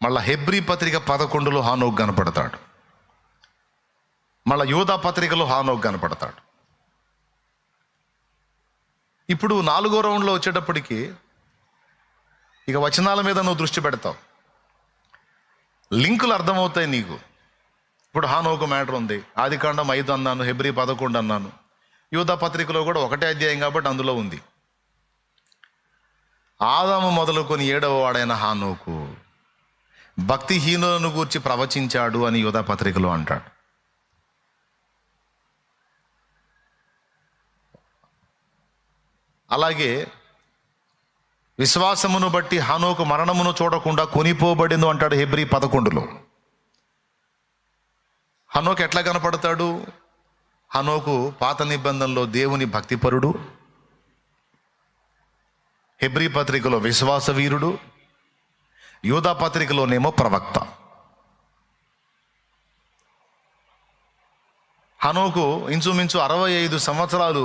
మళ్ళా హెబ్రీ పత్రిక 11లో హానోకు కనపడతాడు. మళ్ళా యోధా పత్రికలో హానోకు కనపడతాడు. ఇప్పుడు 4వ రౌండ్లో వచ్చేటప్పటికి ఇక వచనాల మీద నువ్వు దృష్టి పెడతావు, లింకులు అర్థమవుతాయి నీకు. ఇప్పుడు హానోకు మ్యాటర్ ఉంది, ఆదికాండం 5 అన్నాను, హెబ్రీ 11 అన్నాను, యోధా పత్రికలో కూడా ఒకటే అధ్యాయం కాబట్టి అందులో ఉంది. ఆదాము మొదలుకొని 7వ వాడైన హానోకు భక్తిహీనులను గూర్చి ప్రవచించాడు అని యోధా పత్రికలో అంటాడు. అలాగే విశ్వాసమును బట్టి హానోకు మరణమును చూడకుండా కొనిపోబడింది అంటాడు హెబ్రీ 11లో. హనోకు ఎట్లా కనపడతాడు? హనోకు పాత నిబంధనలో దేవుని భక్తిపరుడు, హెబ్రీ పత్రికలో విశ్వాస వీరుడు, యోధా పత్రికలోనేమో ప్రవక్త. హనోకు ఇంచుమించు 65 సంవత్సరాలు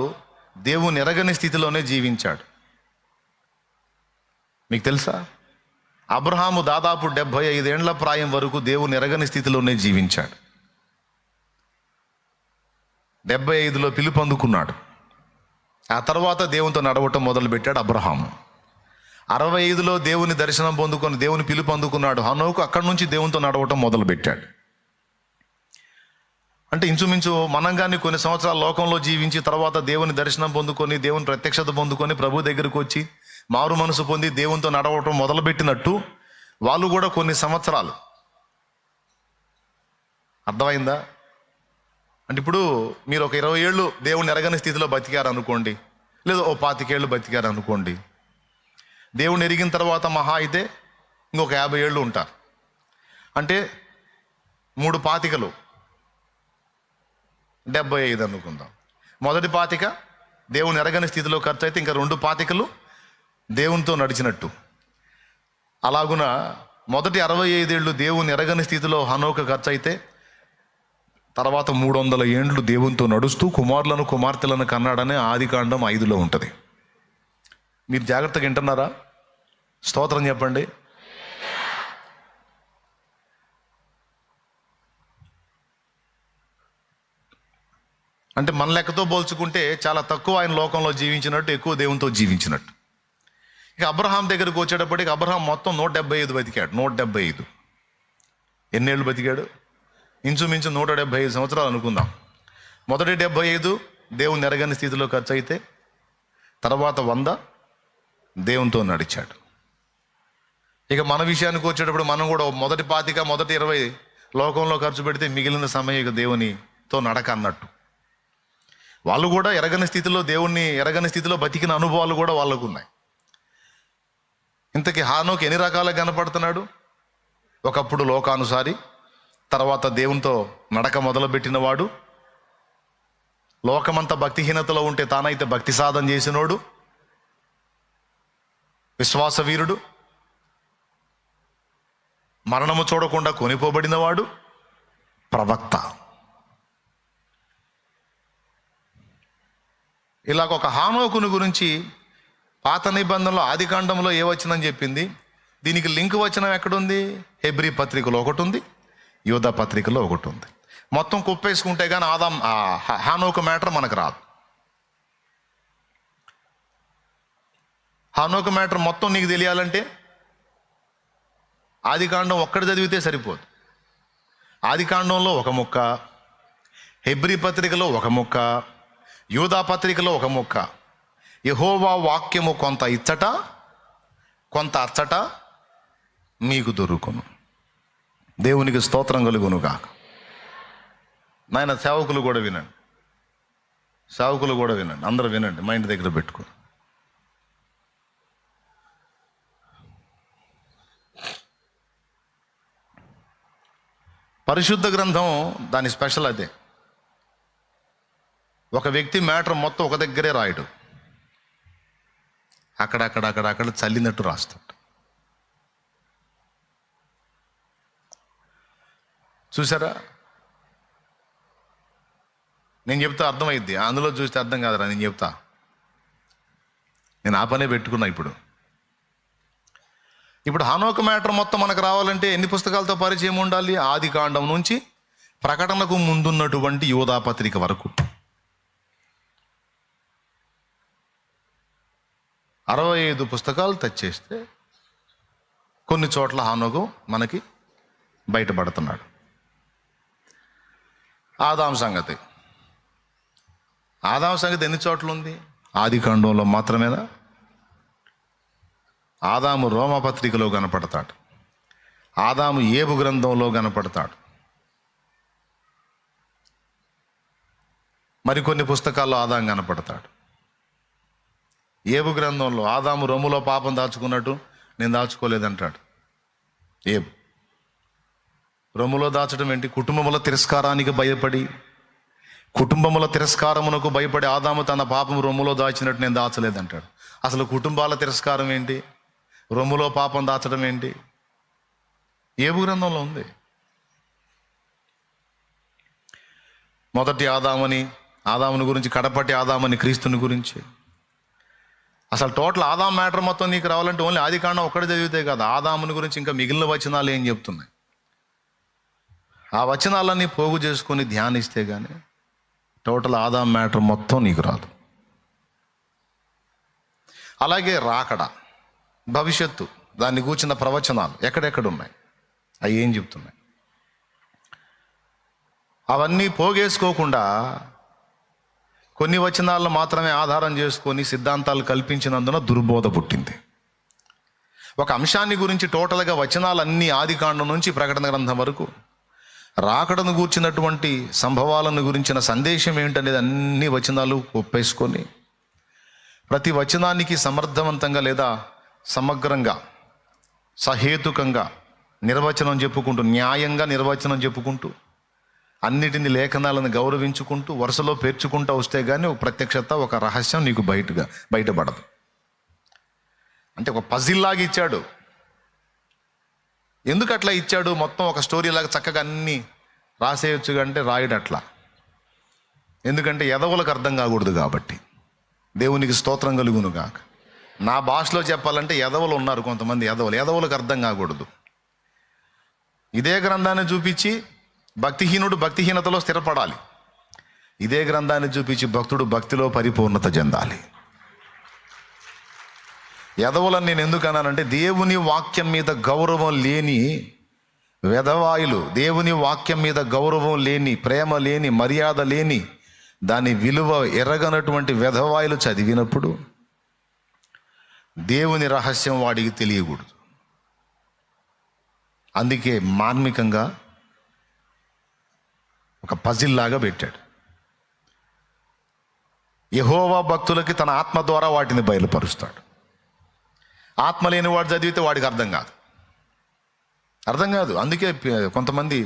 దేవుని ఎరగని స్థితిలోనే జీవించాడు. మీకు తెలుసా, అబ్రహాము దాదాపు 75 ఏండ్ల ప్రాయం వరకు దేవుని ఎరగని స్థితిలోనే జీవించాడు. 75లో పిలుపు అందుకున్నాడు. ఆ తర్వాత దేవునితో నడవటం మొదలుపెట్టాడు అబ్రహాము. 65లో దేవుని దర్శనం పొందుకొని దేవుని పిలుపు అందుకున్నాడు హనోకు. అక్కడి నుంచి దేవునితో నడవటం మొదలుపెట్టాడు. అంటే ఇంచుమించు మనం కానీ కొన్ని సంవత్సరాల లోకంలో జీవించి తర్వాత దేవుని దర్శనం పొందుకొని దేవుని ప్రత్యక్షత పొందుకొని ప్రభు దగ్గరికి వచ్చి మారు మనసు పొంది దేవునితో నడవటం మొదలుపెట్టినట్టు వాళ్ళు కూడా కొన్ని సంవత్సరాలు. అర్థమైందా? అంటే ఇప్పుడు మీరు ఒక 20 ఏళ్ళు దేవుని ఎరగని స్థితిలో బతికారు అనుకోండి, లేదా ఓ 25 ఏళ్ళు బతికారు అనుకోండి. దేవుని ఎరిగిన తర్వాత మహా అయితే ఇంకొక 50 ఏళ్ళు ఉంటారు. అంటే 3 పాతికలు 75 అనుకుందాం. మొదటి పాతిక దేవుని ఎరగని స్థితిలో ఖర్చు అయితే ఇంకా 2 పాతికలు దేవునితో నడిచినట్టు. అలాగున మొదటి 65 ఏళ్ళు దేవుని ఎరగని స్థితిలో హనోకు ఖర్చు అయితే తర్వాత 300 ఏండ్లు దేవునితో నడుస్తూ కుమారులను కుమార్తెలను కన్నాడనే ఆదికాండం 5లో ఉంటుంది. మీరు జాగ్రత్తగా వింటున్నారా? స్తోత్రం చెప్పండి. అంటే మన లెక్కతో పోల్చుకుంటే చాలా తక్కువ ఆయన లోకంలో జీవించినట్టు, ఎక్కువ దేవునితో జీవించినట్టు. ఇక అబ్రహాం దగ్గరికి వచ్చేటప్పటికి అబ్రహాం మొత్తం 175 బతికాడు. 175 ఎన్నేళ్ళు బతికాడు? ఇంచుమించు 175 సంవత్సరాలు అనుకుందాం. మొదటి 75 దేవుని ఎరగని స్థితిలో ఖర్చు అయితే తర్వాత 100 దేవునితో నడిచాడు. ఇక మన విషయానికి వచ్చేటప్పుడు మనం కూడా మొదటి 25 మొదటి 20 లోకంలో ఖర్చు పెడితే మిగిలిన సమయం ఇక దేవునితో నడక అన్నట్టు. వాళ్ళు కూడా ఎరగని స్థితిలో దేవుణ్ణి ఎరగని స్థితిలో బతికిన అనుభవాలు కూడా వాళ్ళకు ఉన్నాయి. ఇంతకీ హానోకు ఎన్ని రకాలుగా కనపడుతున్నాడు? ఒకప్పుడు లోకానుసారి, తర్వాత దేవునితో నడక మొదలుపెట్టిన వాడు, లోకమంతా భక్తిహీనతలో ఉంటే తానైతే భక్తి సాధన చేసినోడు, విశ్వాస వీరుడు, మరణము చూడకుండా కొనిపోబడినవాడు, ప్రవక్త. ఇలాగ ఒక హానోకుని గురించి పాత నిబంధనలో ఆదికాండంలో ఏ వచనం చెప్పింది, దీనికి లింక్ వచనం ఎక్కడుంది? హెబ్రీ పత్రికలో ఒకటి ఉంది, యోధా పత్రికలో ఒకటి ఉంది. మొత్తం కుప్పేసుకుంటే కానీ హానోకు మ్యాటర్ మనకు రాదు. హానోకు మ్యాటర్ మొత్తం నీకు తెలియాలంటే ఆదికాండం ఒక్కటి చదివితే సరిపోదు. ఆదికాండంలో ఒక ముక్క, హెబ్రీ పత్రికలో ఒక ముక్క, యోధా పత్రికలో ఒక ముక్క. యెహోవా వాక్యము కొంత ఇచ్చట కొంత అచ్చట మీకు దొరుకును. దేవునికి స్తోత్రం కలుగునుగాక. నాయన సేవకులు కూడా వినండి, సేవకులు కూడా వినండి, అందరూ వినండి, మైండ్ దగ్గర పెట్టుకో. పరిశుద్ధ గ్రంథం దాని స్పెషల్ అదే. ఒక వ్యక్తి మ్యాటర్ మొత్తం ఒక దగ్గరే రాయడు, అక్కడ చల్లినట్టు రాస్తాడు. చూసారా? నేను చెప్తా అర్థమైద్ది, అందులో చూస్తే అర్థం కాదురా. నేను చెప్తా, నేను ఆ పనే పెట్టుకున్నా. ఇప్పుడు ఇప్పుడు హనోకు మ్యాటర్ మొత్తం మనకు రావాలంటే ఎన్ని పుస్తకాలతో పరిచయం ఉండాలి? ఆది కాండం నుంచి ప్రకటనకు ముందున్నటువంటి యోధా పత్రిక వరకు 65 పుస్తకాలు తెచ్చేస్తే కొన్ని చోట్ల హనోకు మనకి బయటపడుతున్నాడు. ఆదాం సంగతి ఎన్ని చోట్ల ఉంది? ఆది కాండంలో మాత్రమేనా? ఆదాము రోమపత్రికలో కనపడతాడు, ఆదాము ఏబు గ్రంథంలో కనపడతాడు, మరికొన్ని పుస్తకాల్లో ఆదాం కనపడతాడు. ఏబు గ్రంథంలో ఆదాము రొమ్ములో పాపం దాచుకున్నట్టు నేను దాచుకోలేదంటాడు. ఏబు రొమ్ములో దాచడం ఏంటి? కుటుంబముల తిరస్కారానికి భయపడి, కుటుంబముల తిరస్కారమునకు భయపడి ఆదాము తన పాపం రొమ్ములో దాచినట్టు నేను దాచలేదంటాడు. అసలు కుటుంబాల తిరస్కారం ఏంటి? రొమ్ములో పాపం దాచడం ఏంటి? ఏబు గ్రంథంలో ఉంది. మొదటి ఆదాముని గురించి, కడపటి ఆదామని క్రీస్తుని గురించి. అసలు టోటల్ ఆదాం మ్యాటర్ మొత్తం నీకు రావాలంటే ఓన్లీ ఆది కాండం ఒక్కడే చదివితే కాదు, ఆదాముని గురించి ఇంకా మిగిలిన వచనాలు ఏం చెప్తున్నాయి, ఆ వచనాలన్నీ పోగు చేసుకొని ధ్యానిస్తే కానీ టోటల్ ఆదాం మ్యాటర్ మొత్తం నీకు రాదు. అలాగే రాకడ, భవిష్యత్తు, దాన్ని కూర్చున్న ప్రవచనాలు ఎక్కడెక్కడ ఉన్నాయి, అవి ఏం చెప్తున్నాయి, అవన్నీ పోగేసుకోకుండా కొన్ని వచనాలను మాత్రమే ఆధారం చేసుకొని సిద్ధాంతాలు కల్పించినందున దుర్బోధ పుట్టింది. ఒక అంశాన్ని గురించి టోటల్గా వచనాలన్నీ ఆది కాండం నుంచి ప్రకటన గ్రంథం వరకు రాకడను గూర్చినటువంటి సంభవాలను గురించిన సందేశం ఏంటనేది అన్ని వచనాలు ఒప్పేసుకొని ప్రతి వచనానికి సమర్థవంతంగా లేదా సమగ్రంగా సహేతుకంగా నిర్వచనం చెప్పుకుంటూ, న్యాయంగా నిర్వచనం చెప్పుకుంటూ, అన్నిటిని లేఖనాలను గౌరవించుకుంటూ వరుసలో పేర్చుకుంటూ వస్తే కానీ ఒక ప్రత్యక్షత, ఒక రహస్యం నీకు బయటపడదు. అంటే ఒక పజిల్లాగా ఇచ్చాడు. ఎందుకు అట్లా ఇచ్చాడు? మొత్తం ఒక స్టోరీలాగా చక్కగా అన్నీ రాసేయచ్చు అంటే రాయడు అట్లా. ఎందుకంటే ఎదవులకు అర్థం కాకూడదు కాబట్టి. దేవునికి స్తోత్రం కలుగును గాక. నా భాషలో చెప్పాలంటే ఎదవలు ఉన్నారు కొంతమంది, ఎదవులకు అర్థం కాకూడదు. ఇదే గ్రంథాన్ని చూపించి భక్తిహీనుడు భక్తిహీనతలో స్థిరపడాలి, ఇదే గ్రంథాన్ని చూపించి భక్తుడు భక్తిలో పరిపూర్ణత చెందాలి. ఎదవులని నేను ఎందుకు అన్నానంటే, దేవుని వాక్యం మీద గౌరవం లేని వెధవాయులు, దేవుని వాక్యం మీద గౌరవం లేని, ప్రేమ లేని, మర్యాద లేని, దాని విలువ ఎరగనటువంటి వెధవాయులు చదివినప్పుడు దేవుని రహస్యం వాడికి తెలియకూడదు. అందుకే మార్మికంగా ఒక పజిల్లాగా పెట్టాడు. యెహోవా భక్తులకి తన ఆత్మ ద్వారా వాటిని బయలుపరుస్తాడు. ఆత్మ లేని వాడు చదివితే వాడికి అర్థం కాదు. అందుకే కొంతమంది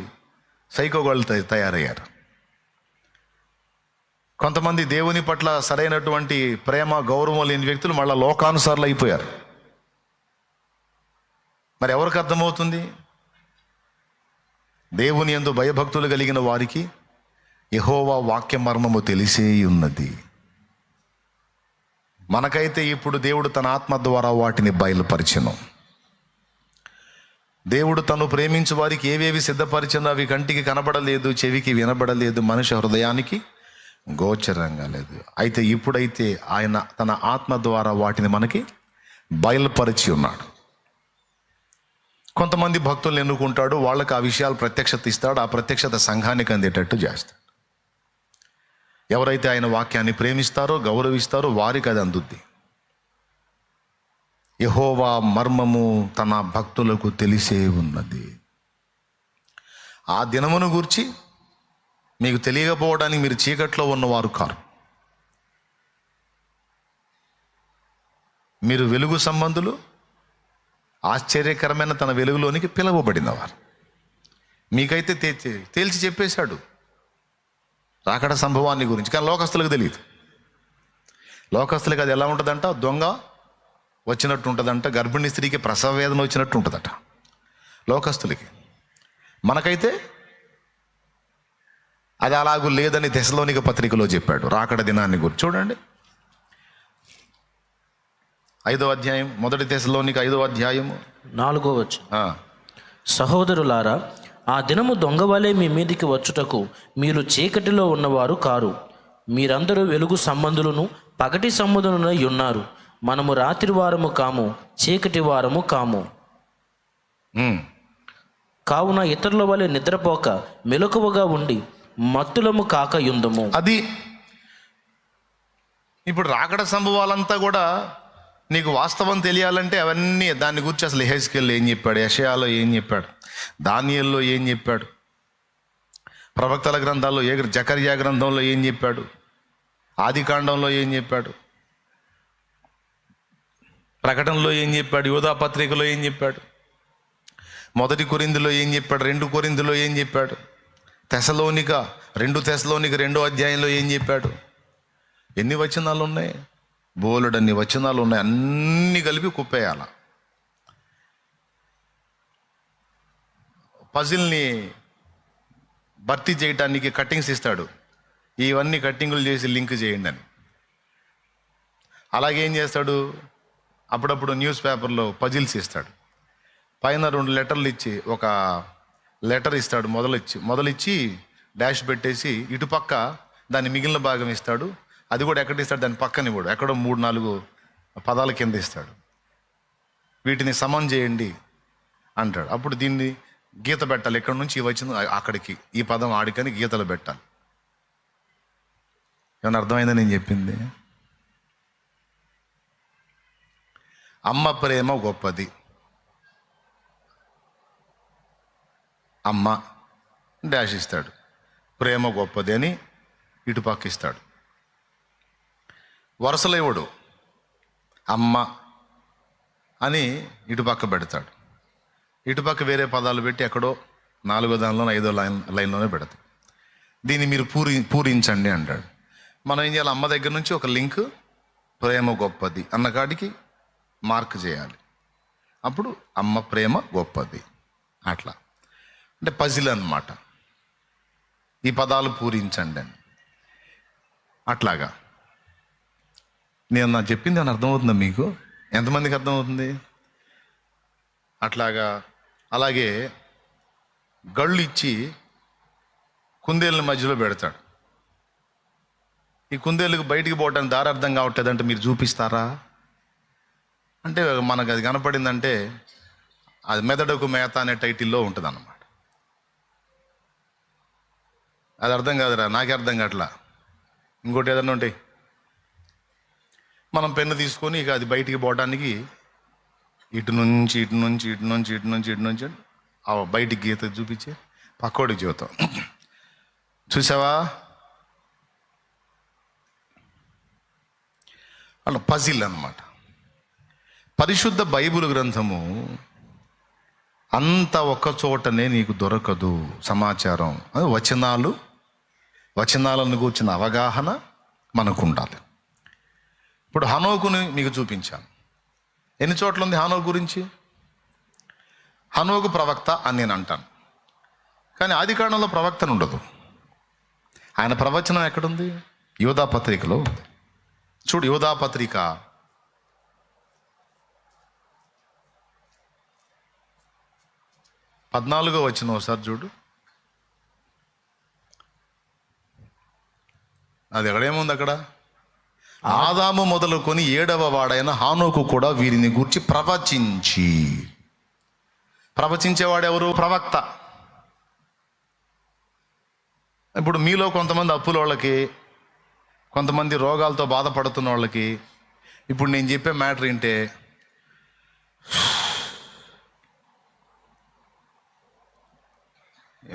సైకోగాళ్ళు తయారయ్యారు. కొంతమంది దేవుని పట్ల సరైనటువంటి ప్రేమ గౌరవం లేని వ్యక్తులు మళ్ళీ లోకానుసారులు అయిపోయారు. మరి ఎవరికి అర్థమవుతుంది? దేవుని యందు భయభక్తులు కలిగిన వారికి యెహోవా వాక్య మర్మము తెలిసే ఉన్నది. మనకైతే ఇప్పుడు దేవుడు తన ఆత్మ ద్వారా వాటిని బయలుపరిచెను. దేవుడు తను ప్రేమించు వారికి ఏవేవి సిద్ధపరిచినో అవి కంటికి కనబడలేదు, చెవికి వినబడలేదు, మనిషి హృదయానికి గోచరంగా లేదు. అయితే ఇప్పుడైతే ఆయన తన ఆత్మ ద్వారా వాటిని మనకి బయలుపరిచి ఉన్నాడు. కొంతమంది భక్తులను ఎన్నుకుంటాడు, వాళ్ళకి ఆ విషయాలు ప్రత్యక్షత ఇస్తాడు. ఆ ప్రత్యక్షత సంఘానికి అందేటట్టు చేస్తాడు. ఎవరైతే ఆయన వాక్యాన్ని ప్రేమిస్తారో గౌరవిస్తారో వారికి అది అందుద్ది. యెహోవా మర్మము తన భక్తులకు తెలిసే ఉన్నది. ఆ దినమును గూర్చి మీకు తెలియకపోవడానికి మీరు చీకట్లో ఉన్నవారు కారు, మీరు వెలుగు సంబంధులు, ఆశ్చర్యకరమైన తన వెలుగులోనికి పిలువబడినవారు. మీకైతే తేల్చి చెప్పేశాడు రాకడ సంభవాన్ని గురించి. కానీ లోకస్తులకు తెలియదు. లోకస్తులకి అది ఎలా ఉంటుందంట? దొంగ వచ్చినట్టు ఉంటుందంట, గర్భిణీ స్త్రీకి ప్రసవ వేదన వచ్చినట్టు ఉంటుందట లోకస్తులకి. మనకైతే అది అలాగూ లేదని తెస్సలోనిక పత్రికలో చెప్పాడు రాకడ దినాన్ని గురించి. చూడండి, 5వ అధ్యాయం, 1 తెస్సలోనిక 5వ అధ్యాయము 4వ వచనం. సహోదరులారా, ఆ దినము దొంగవలే మీ మీదికి వచ్చుటకు మీరు చీకటిలో ఉన్నవారు కారు. మీరందరూ వెలుగు సంబంధులను పగటి సంబంధులనై ఉన్నారు. మనము రాత్రి వారము కాము, చీకటి వారము కాము. కావున ఇతరుల వలె నిద్రపోక మెలకువగా ఉండి మత్తులము కాక యుందము. అది ఇప్పుడు రాకడ సంభవాలంతా కూడా నీకు వాస్తవం తెలియాలంటే అవన్నీ దాని గురించి అసలు యెహెజ్కేలు ఏం చెప్పాడు, యెషయాలో ఏం చెప్పాడు, దానియేలులో ఏం చెప్పాడు, ప్రవక్తల గ్రంథాల్లో జకర్యా గ్రంథంలో ఏం చెప్పాడు, ఆదికాండంలో ఏం చెప్పాడు, ప్రకటనలో ఏం చెప్పాడు, యోధా పత్రికలో ఏం చెప్పాడు, 1 కొరింథీలో ఏం చెప్పాడు, 2 కొరింథీలో ఏం చెప్పాడు, 2 తెస్సలోనిక 2వ అధ్యాయంలో ఏం చెప్పాడు. ఎన్ని వచనాలు ఉన్నాయి? బోలెడన్ని వచనాలు ఉన్నాయి. అన్నీ కలిపి కుప్పేయాల. పజిల్ని భర్తీ చేయటానికి కట్టింగ్స్ ఇస్తాడు. ఇవన్నీ కట్టింగులు చేసి లింక్ చేయండి అని. అలాగే ఏం చేస్తాడు, అప్పుడప్పుడు న్యూస్ పేపర్లో పజిల్స్ ఇస్తాడు. పైన 2 లెటర్లు ఇచ్చి ఒక లెటర్ ఇస్తాడు, మొదలిచ్చి డాష్ పెట్టేసి ఇటుపక్క దాని మిగిలిన భాగం ఇస్తాడు. అది కూడా ఎక్కడ ఇస్తాడు, దాని పక్కన ఇవ్వడు, ఎక్కడో 3-4 పదాల కింద ఇస్తాడు. వీటిని సమం చేయండి అంటాడు. అప్పుడు దీన్ని గీత పెట్టాలి, ఇక్కడ నుంచి వచ్చిన అక్కడికి, ఈ పదం ఆడికని గీతలు పెట్టాలి. ఏమన్నా అర్థమైందా నేను చెప్పింది? అమ్మ ప్రేమ గొప్పది. అమ్మ డాష్ ఇస్తాడు, ప్రేమ గొప్పది అని ఇటుపక్క ఇస్తాడు. వరుసలో ఇవ్వడు, అమ్మ అని ఇటుపక్క పెడతాడు. ఇటుపక్క వేరే పదాలు పెట్టి ఎక్కడో 4వ దానిలోనే 5వ లైన్లోనే పెడతాడు. దీన్ని మీరు పూరించండి అంటాడు. మనం ఏం చేయాలి, అమ్మ దగ్గర నుంచి ఒక లింక్ ప్రేమ గొప్పది అన్న కాడికి మార్క్ చేయాలి. అప్పుడు అమ్మ ప్రేమ గొప్పది. అట్లా అంటే పజిల్ అన్నమాట. ఈ పదాలు పూరించండి అని. అట్లాగా నేను నాకు చెప్పింది అని అర్థమవుతుందా మీకు? ఎంతమందికి అర్థమవుతుంది? అట్లాగా. అలాగే గళ్ళు ఇచ్చి కుందేళ్ళని మధ్యలో పెడతాడు. ఈ కుందేళ్ళకి బయటికి పోవడానికి దారి అర్థం కావట్లేదంటే మీరు చూపిస్తారా అంటే మనకు అది కనపడిందంటే అది మెదడుకు మేత అనే టైటిల్లో ఉంటుంది అన్నమాట. అది అర్థం కాదురా, నాకే అర్థం కావట్లా. ఇంకోటి ఏదన్నా ఉంటాయి, మనం పెన్ను తీసుకొని ఇక అది బయటికి పోవడానికి ఇటు నుంచి ఆ బయటికి గీత చూపించి పక్కోడికి చూద్దాం. చూసావా? అలా పజిల్ అన్నమాట. పరిశుద్ధ బైబిల్ గ్రంథము అంత ఒక్క చోటనే నీకు దొరకదు సమాచారం. వచనాలను కూర్చిన అవగాహన మనకు ఉండాలి. ఇప్పుడు హనోకుని మీకు చూపించాను. ఎన్ని చోట్ల ఉంది హనోకు గురించి? హనోకు ప్రవక్త అని నేను అంటాను, కానీ ఆదికాండంలో ప్రవక్తను ఉండదు. ఆయన ప్రవచనం ఎక్కడుంది? యోధా పత్రికలో ఉంది. చూడు, యోధా పత్రిక 14వ వచనం ఒకసారి చూడు. అది ఎక్కడేముంది? అక్కడ ఆదాము మొదలుకొని 7వ వాడైన హానోకు కూడా వీరిని గూర్చి ప్రవచించేవాడెవరు? ప్రవక్త. ఇప్పుడు మీలో కొంతమంది అప్పుల వాళ్ళకి, కొంతమంది రోగాలతో బాధపడుతున్న వాళ్ళకి ఇప్పుడు నేను చెప్పే మ్యాటర్ ఏంటే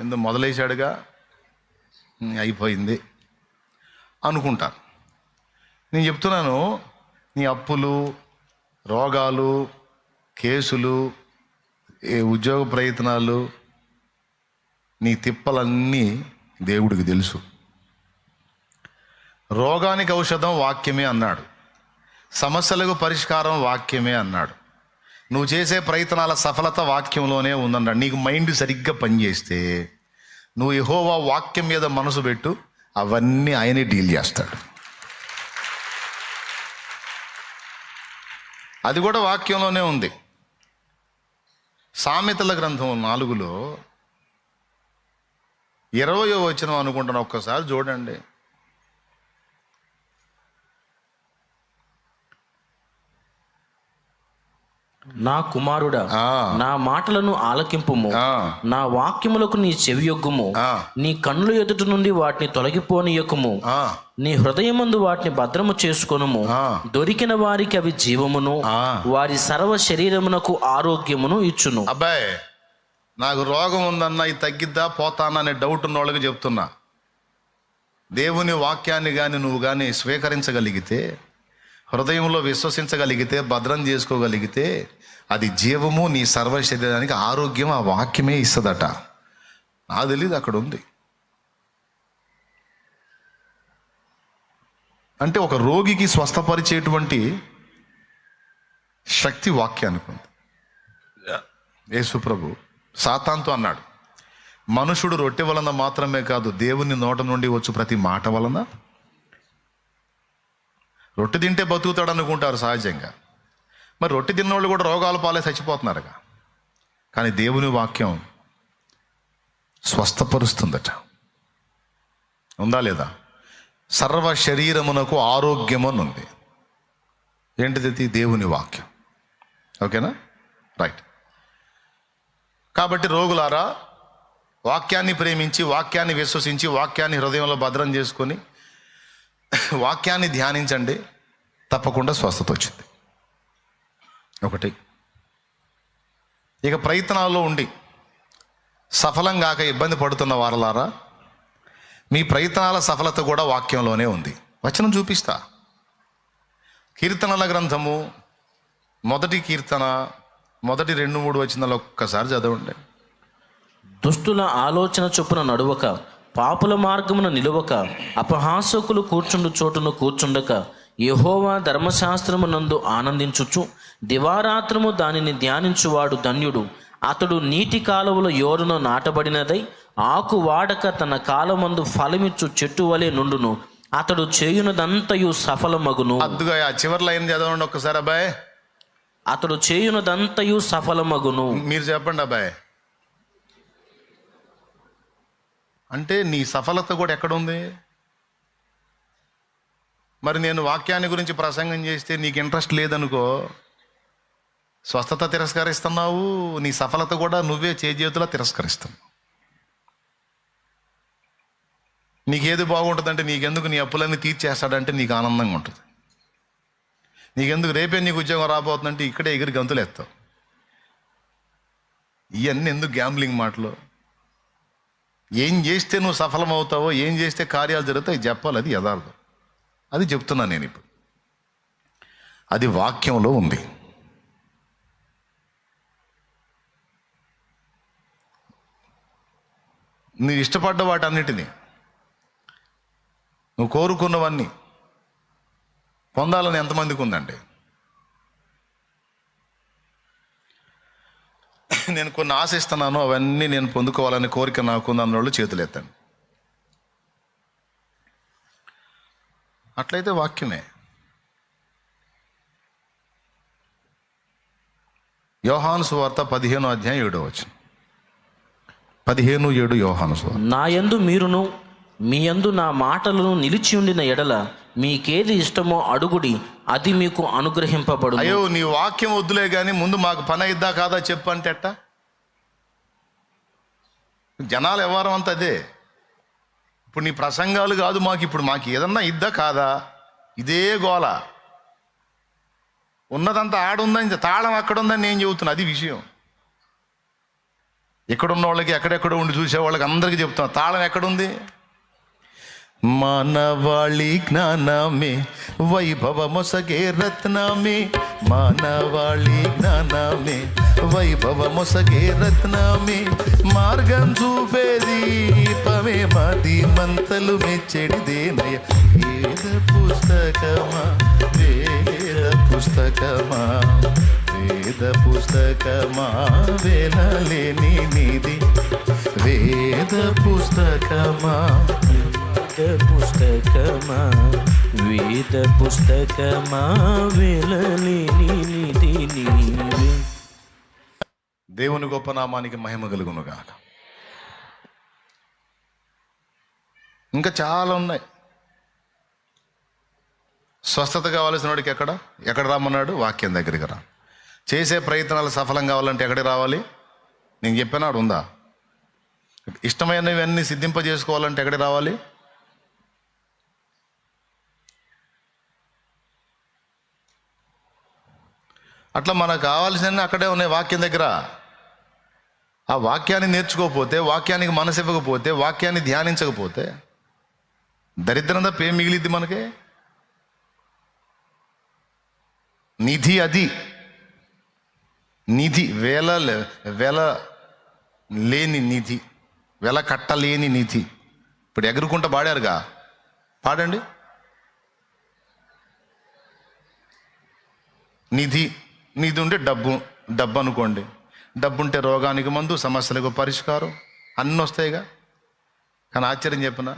ఏందో మొదలేశాడుగా అయిపోయింది అనుకుంటారు. నేను చెప్తున్నాను, నీ అప్పులు, రోగాలు, కేసులు, ఉద్యోగ ప్రయత్నాలు, నీ తిప్పలన్నీ దేవుడికి తెలుసు. రోగానికి ఔషధం వాక్యమే అన్నాడు, సమస్యలకు పరిష్కారం వాక్యమే అన్నాడు. నువ్వు చేసే ప్రయత్నాల సఫలత వాక్యంలోనే ఉందన్నాడు. నీకు మైండ్ సరిగ్గా పనిచేస్తే నువ్వు యెహోవా వాక్యం మీద మనసు పెట్టు, అవన్నీ ఆయనే డీల్ చేస్తాడు. అది కూడా వాక్యంలోనే ఉంది. సామెతల గ్రంథం 4లో 20వ వచనం అనుకుంటాను, ఒక్కసారి చూడండి. నా కుమారుడా, నా మాటలను ఆలకింపుము, నా వాక్యములకు నీ చెవియొగ్గుము. నీ కన్నుల ఎదుట నుండి వాటిని తొలగిపోనీయకుము. నీ హృదయమందు వాటిని భద్రము చేసుకొనుము. దొరికిన వారికి అవి జీవమును, వారి సర్వ శరీరమునకు ఆరోగ్యమును ఇచ్చును. అబ్బాయి, నాకు రోగం ఉందన్నా ఇది తగ్గిద్దా పోతానా అనే డౌట్ ఉన్న వాళ్ళకి చెప్తున్నా, దేవుని వాక్యాన్ని కానీ నువ్వు కానీ స్వీకరించగలిగితే, హృదయంలో విశ్వసించగలిగితే, భద్రం చేసుకోగలిగితే, అది జీవము, నీ సర్వ శరీరానికి ఆరోగ్యం ఆ వాక్యమే ఇస్తుందట. నాకు తెలియదు, అక్కడ ఉంది. అంటే ఒక రోగికి స్వస్థపరిచేటువంటి శక్తి వాక్యానికి ఉంది. యేసు ప్రభు సాతానుతో అన్నాడు, మనుషుడు రొట్టె వలన మాత్రమే కాదు, దేవుని నోట నుండి వచ్చు ప్రతి మాట వలన. రొట్టె తింటే బతుకుతాడు అనుకుంటారు సహజంగా. మరి రొట్టె తిన్నోళ్ళు కూడా రోగాల పాలే చచ్చిపోతున్నారుగా. కానీ దేవుని వాక్యం స్వస్థపరుస్తుందట. ఉందా లేదా? సర్వ శరీరమునకు ఆరోగ్యం అని ఉంది. ఏంటిది? దేవుని వాక్యం. ఓకేనా? రైట్. కాబట్టి రోగులారా, వాక్యాన్ని ప్రేమించి, వాక్యాన్ని విశ్వసించి, వాక్యాన్ని హృదయంలో భద్రం చేసుకొని వాక్యాన్ని ధ్యానించండి, తప్పకుండా స్వస్థత వచ్చింది. ఒకటి. ఇక ప్రయత్నాల్లో ఉండి సఫలం కాక ఇబ్బంది పడుతున్న వారలారా, మీ ప్రయత్నాల సఫలత కూడా వాక్యంలోనే ఉంది. వచనం చూపిస్తా. కీర్తనల గ్రంథము 1వ కీర్తన 1, 2, 3 వచనాలు ఒక్కసారి చదవండి. దుష్టుల ఆలోచన చొప్పున నడువక, పాపుల మార్గమున నిలువక, అపహాసకులు కూర్చుండు చోటును కూర్చుండక, యెహోవా ధర్మశాస్త్రమునందు ఆనందించుచు దివారాత్రము దానిని ధ్యానించువాడు ధన్యుడు. అతడు నీటి కాలువల యోరును నాటబడినదై ఆకు వాడక తన కాలమందు ఫలమిచ్చు చెట్టు వలె నుండును. అతడు చేయునదంతయు సఫలమగును. అద్దుగా ఆ చివరి లైన్ చదవండి ఒక్కసారి అబ్బాయి. అతడు చేయునదంతయు సఫలమగును. మీరు చెప్పండి అబ్బాయి. అంటే నీ సఫలత కూడా ఎక్కడుంది? మరి నేను వాక్యాన్ని గురించి ప్రసంగం చేస్తే నీకు ఇంట్రెస్ట్ లేదనుకో, స్వస్థత తిరస్కరిస్తున్నావు, నీ సఫలత కూడా నువ్వే చేతులా తిరస్కరిస్తున్నావు. నీకేది బాగుంటుందంటే, నీకెందుకు నీ అప్పులన్నీ తీర్చేస్తాడంటే నీకు ఆనందంగా ఉంటుంది. నీకెందుకు రేపే నీకు ఉద్యోగం రాబోతుందంటే ఇక్కడే ఎగిరి గంతులు ఎత్తావు. ఇవన్నీ ఎందుకు గ్యాంబ్లింగ్ మాటలు? ఏం చేస్తే నువ్వు సఫలమవుతావో, ఏం చేస్తే కార్యాలు జరుగుతాయి చెప్పాలి. అది యథార్థం. అది చెప్తున్నాను నేను ఇప్పుడు. అది వాక్యంలో ఉంది. నువ్వు ఇష్టపడ్డ వాటన్నిటినీ, నువ్వు కోరుకున్నవన్నీ పొందాలని ఎంతమందికి ఉందండి? నేను కొన్ని ఆశిస్తున్నాను, అవన్నీ నేను పొందుకోవాలని కోరిక నాకుంది అన్నోళ్ళు చేతులు ఎత్తండి. అట్లయితే వాక్యమే. యోహాను సువార్త 15వ అధ్యాయం 7వ వచనం. 15:7 యోహాను సువార్త. నా యందు మీరును మీ యందు నా మాటలను నిలిచి ఉండిన ఎడల మీకేది ఇష్టమో అడుగుడి, అది మీకు అనుగ్రహింపబడు. అయ్యో, నీ వాక్యం వద్దులే కానీ ముందు మాకు పని అయిద్దా కాదా చెప్పు అంటే ఎట్టా? జనాలు వ్యవహారం అంతా అదే. ఇప్పుడు నీ ప్రసంగాలు కాదు మాకు, ఇప్పుడు మాకు ఏదన్నా ఇద్దా కాదా, ఇదే గోల. ఉన్నదంతా ఆడుందని, తాళం అక్కడుందని నేను చెబుతున్నా. అది విషయం. ఎక్కడున్న వాళ్ళకి, ఎక్కడెక్కడ ఉండి చూసే వాళ్ళకి అందరికీ చెప్తున్నా, తాళం ఎక్కడుంది? మానవాళి జ్ఞానమే వైభవమొసగే రత్నమే, మానవాళి జ్ఞానమే వైభవమొసగే రత్నమే, మార్గం చూపే దీపమే మది మంతలు మెచ్చడిదేనయ. వేద పుస్తకమా, వేద పుస్తకమా, వేద పుస్తకమా, వేలలేని నిధి, వేద పుస్తకమా. వేద పుస్తకమా వెలలేని నిధి నీవే. దేవుని గొప్ప నామానికి మహిమ కలుగునుగాక. ఇంకా చాలా ఉన్నాయి. స్వస్థత కావాల్సిన వాడికి ఎక్కడ రమ్మన్నాడు? వాక్యం దగ్గరికి రా. చేసే ప్రయత్నాలు సఫలం కావాలంటే ఎక్కడికి రావాలి? నేను చెప్పినాడు ఉందా? ఇష్టమైనవన్నీ సిద్ధింపజేసుకోవాలంటే ఎక్కడికి రావాలి? అట్లా మనకు కావాల్సినవి అక్కడే ఉన్నాయి, వాక్యం దగ్గర. ఆ వాక్యాన్ని నేర్చుకోకపోతే, వాక్యానికి మనసు ఇవ్వకపోతే, వాక్యాన్ని ధ్యానించకపోతే దరిద్రం తప్ప ఏం మిగిలిద్ది మనకి? నిధి, అది నిధి, వెల లేని నిధి, వెల కట్టలేని నిధి. ఇప్పుడు ఎగురుకుంటా పాడారుగా, పాడండి. నిధి ఉంటే డబ్బు అనుకోండి. డబ్బు ఉంటే రోగానికి మందు, సమస్యలకు పరిష్కారం, అన్నీ వస్తాయిగా. కానీ ఆశ్చర్యం చెప్పిన,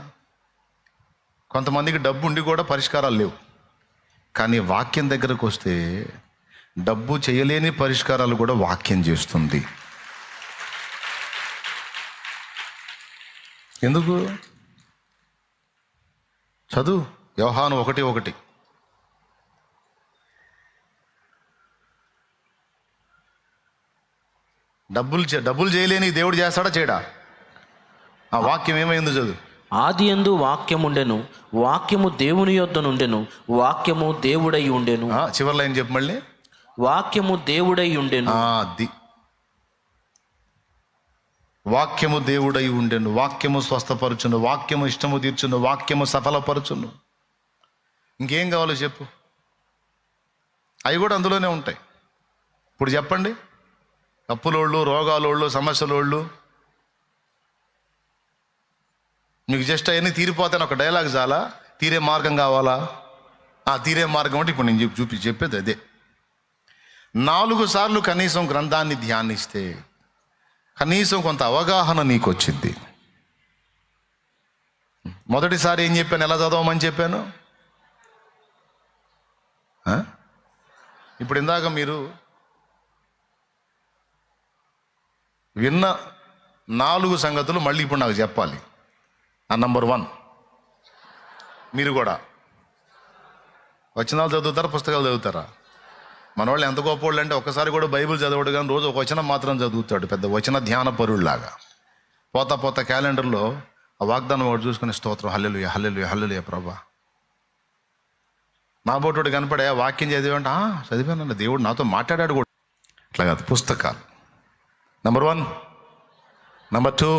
కొంతమందికి డబ్బు ఉండి కూడా పరిష్కారాలు లేవు. కానీ వాక్యం దగ్గరకు వస్తే డబ్బు చేయలేని పరిష్కారాలు కూడా వాక్యం చేస్తుంది. ఎందుకు? చదువు యోహాను 1:1. డబ్బులు చేయలేని దేవుడు చేస్తాడా చేయడా? ఆ వాక్యం ఏమైందో చదువు. ఆదియందు వాక్యముండెను, వాక్యము దేవుని యొద్ద నుండెను, వాక్యము దేవుడై ఉండెను. చివరి లైన్ చెప్పు మళ్ళీ. వాక్యము దేవుడై ఉండెను. అది వాక్యము దేవుడై ఉండెను. వాక్యము స్వస్థపరచును, వాక్యము ఇష్టము తీర్చును, వాక్యము సఫలపరచును. ఇంకేం కావాలో చెప్పు. అవి కూడా అందులోనే ఉంటాయి. ఇప్పుడు చెప్పండి, అప్పులోళ్ళు, రోగాలోళ్ళు, సమస్యలోళ్ళు, మీకు జస్ట్ అవన్నీ తీరిపోతాను ఒక డైలాగ్ చాలా. తీరే మార్గం కావాలా? తీరే మార్గం అంటే ఇప్పుడు నేను చెప్పేది అదే. 4 సార్లు కనీసం గ్రంథాన్ని ధ్యానిస్తే కనీసం కొంత అవగాహన నీకు వచ్చింది. మొదటిసారి ఏం చెప్పాను? ఎలా చదవమని చెప్పాను. ఇప్పుడు ఇందాక మీరు విన్న 4 సంగతులు మళ్ళీ ఇప్పుడు నాకు చెప్పాలి. నంబర్ 1, మీరు కూడా వచనాలు చదువుతారా, పుస్తకాలు చదువుతారా? మన వాళ్ళు ఎంత గొప్పవాళ్ళు అంటే ఒక్కసారి కూడా బైబిల్ చదవడు, కానీ రోజు ఒక వచనం మాత్రం చదువుతాడు. పెద్ద వచన ధ్యాన పరుడులాగా. పోతా క్యాలెండర్లో ఆ వాగ్దానం ఒకటి చూసుకుని స్తోత్రం, హల్లెలూయా హల్లెలూయా హల్లెలూయా ప్రభా. నా బోటోడు కనపడే వాక్యం చదివాంటే చదివానండి, దేవుడు నాతో మాట్లాడాడు కూడా. అట్లా కాదు, పుస్తకాలు. నంబర్ 1. నంబర్ 2,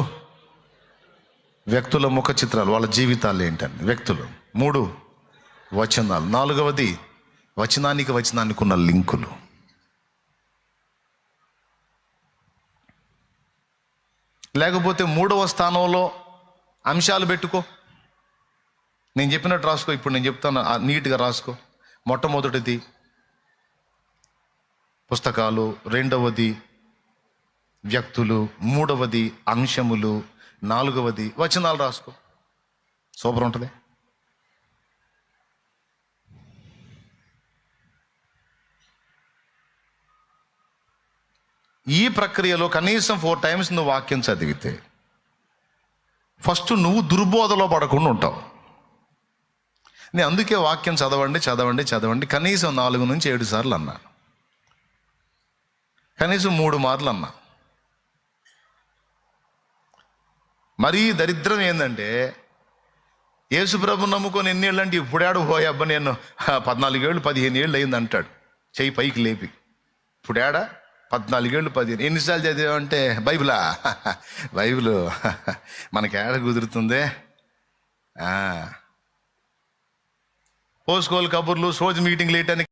వ్యక్తుల ముఖ చిత్రాలు, వాళ్ళ జీవితాలు ఏంటని వ్యక్తులు. 3, వచనాలు. 4వది వచనానికి ఉన్న లింకులు. లేకపోతే 3వ స్థానంలో అంశాలు పెట్టుకో. నేను చెప్పినట్టు రాసుకో. ఇప్పుడు నేను చెప్తాను, నీట్గా రాసుకో. మొట్టమొదటిది పుస్తకాలు, 2వది వ్యక్తులు, 3వది అంశములు, 4వది వచనాలు రాసుకో. సూపర్ ఉంటుంది. ఈ ప్రక్రియలో కనీసం 4 టైమ్స్ నువ్వు వాక్యం చదివితే ఫస్ట్ నువ్వు దుర్బోధలో పడకుండా ఉంటావు. నేను అందుకే వాక్యం చదవండి కనీసం 4 నుంచి 7 సార్లు అన్నా, కనీసం 3 మార్లు అన్నా. మరీ దరిద్రం ఏంటంటే, యేసుప్రభు నమ్ముకొని ఎన్నేళ్ళు అంటే ఇప్పుడాడు పోయబ్బా నేను 14 ఏళ్ళు 15 ఏళ్ళు అయింది అంటాడు చెయ్యి పైకి లేపి. ఇప్పుడాడా 14 ఏళ్ళు 15. ఎన్నిసార్లు చదివామంటే బైబిల్ మనకి ఏడ కుదురుతుంది. పోసుకోలు కబుర్లు, సోజ్ మీటింగ్ లేట్ అని